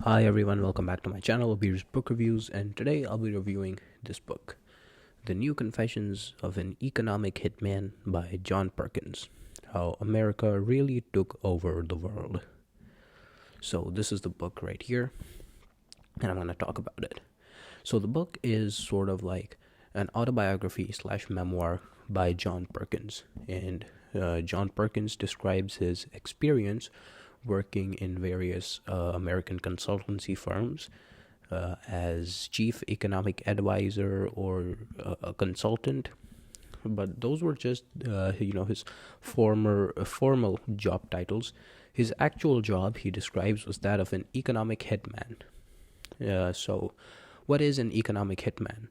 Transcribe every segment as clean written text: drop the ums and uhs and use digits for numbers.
Hi everyone, welcome back to my channel, Abeer's Book Reviews, and today I'll be reviewing this book, The New Confessions of an Economic Hitman by John Perkins, How America Really Took Over the World. So this is the book right here, and I'm going to talk about it. So the book is sort of like an autobiography slash memoir by John Perkins, and John Perkins describes his experience working in various American consultancy firms as chief economic advisor or a consultant. But those were just his formal job titles. His actual job, he describes, was that of an economic hitman. So what is an economic hitman?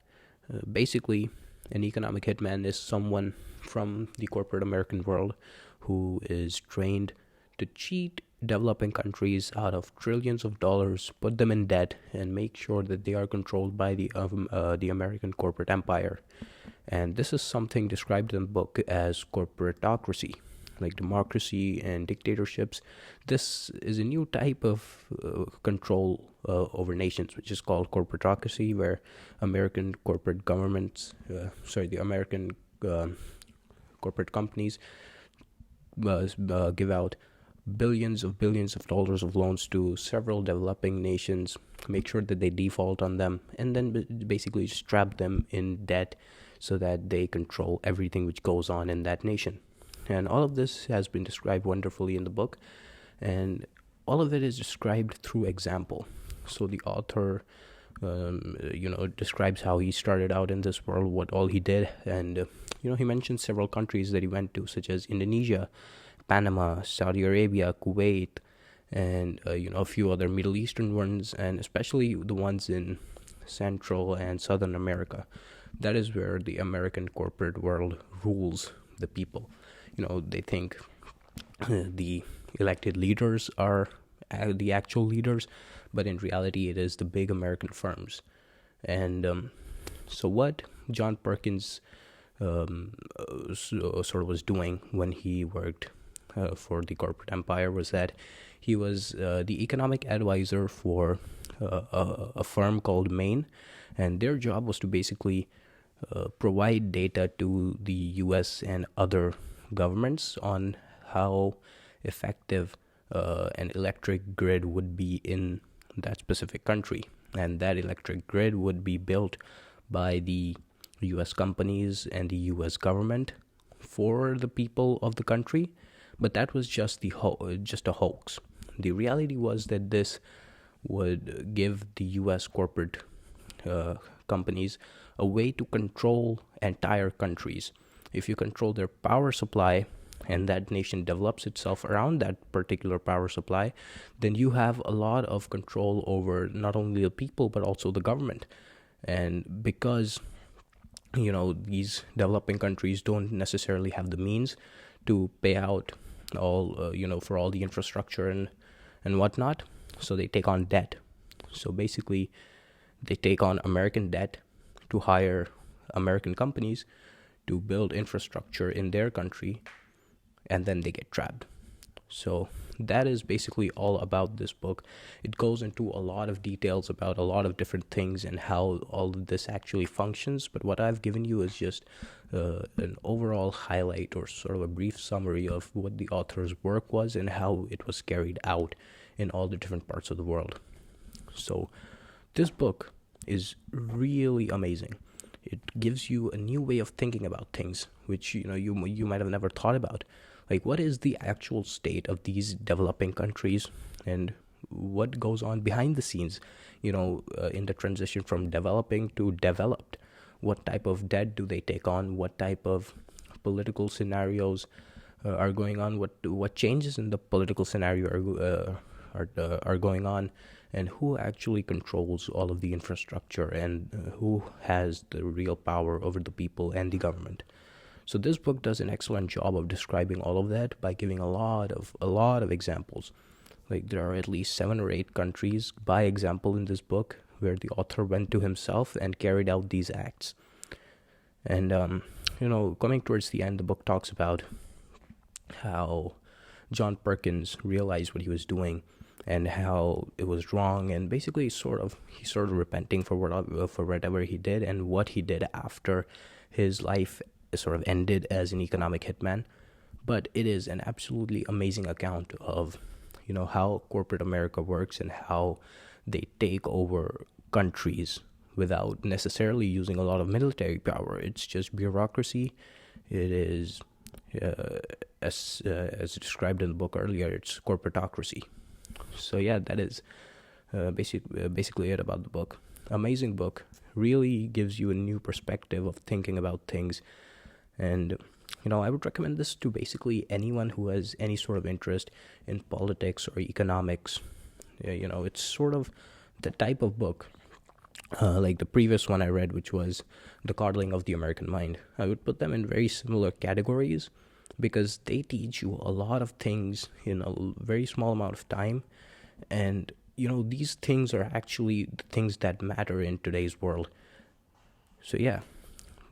Basically, an economic hitman is someone from the corporate American world who is trained to cheat developing countries out of trillions of dollars, put them in debt, and make sure that they are controlled by the American corporate empire. And this is something described in the book as corporatocracy, like democracy and dictatorships. This is a new type of control over nations, which is called corporatocracy, where American corporate governments, the American corporate companies give out billions of dollars of loans to several developing nations, make sure that they default on them, and then basically just trap them in debt so that they control everything which goes on in that nation. And all of this has been described wonderfully in the book, and all of it is described through example. So the author describes how he started out in this world, what all he did, and he mentions several countries that he went to, such as Indonesia, Panama, Saudi Arabia, Kuwait, and a few other Middle Eastern ones, and especially the ones in Central and Southern America. That is where the American corporate world rules the people. They think the elected leaders are the actual leaders, but in reality it is the big American firms. And so what John Perkins sort of was doing when he worked for the corporate empire was that he was the economic advisor for a firm called Maine, and their job was to basically provide data to the US and other governments on how effective an electric grid would be in that specific country. And that electric grid would be built by the US companies and the US government for the people of the country. But that was just just a hoax. The reality was that this would give the US corporate companies a way to control entire countries. If you control their power supply and that nation develops itself around that particular power supply, then you have a lot of control over not only the people but also the government. And because these developing countries don't necessarily have the means to pay out all for all the infrastructure and whatnot, so they take on debt. So basically they take on American debt to hire American companies to build infrastructure in their country, and then they get trapped. So that is basically all about this book. It goes into a lot of details about a lot of different things and how all of this actually functions. But what I've given you is just an overall highlight or sort of a brief summary of what the author's work was and how it was carried out in all the different parts of the world. So this book is really amazing. It gives you a new way of thinking about things, which you might have never thought about. Like, what is the actual state of these developing countries and what goes on behind the scenes, in the transition from developing to developed? What type of debt do they take on? What type of political scenarios are going on? What changes in the political scenario are going on? And who actually controls all of the infrastructure and who has the real power over the people and the government? So this book does an excellent job of describing all of that by giving a lot of examples. Like, there are at least 7 or 8 countries by example in this book where the author went to himself and carried out these acts. And coming towards the end, the book talks about how John Perkins realized what he was doing and how it was wrong, and basically he sort of repenting for whatever he did and what he did after his life sort of ended as an economic hitman. But it is an absolutely amazing account of how corporate America works and how they take over countries without necessarily using a lot of military power. It's just bureaucracy. It is as described in the book earlier, it's corporatocracy. So yeah, that is basically it about the book. Amazing book. Really gives you a new perspective of thinking about things. And I would recommend this to basically anyone who has any sort of interest in politics or economics. It's sort of the type of book like the previous one I read, which was The Coddling of the American Mind. I would put them in very similar categories because they teach you a lot of things in a very small amount of time. And, these things are actually the things that matter in today's world. So, yeah,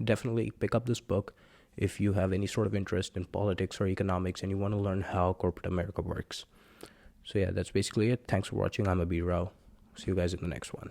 definitely pick up this book if you have any sort of interest in politics or economics and you want to learn how corporate America works. So, yeah, that's basically it. Thanks for watching. I'm Abeer Rao. See you guys in the next one.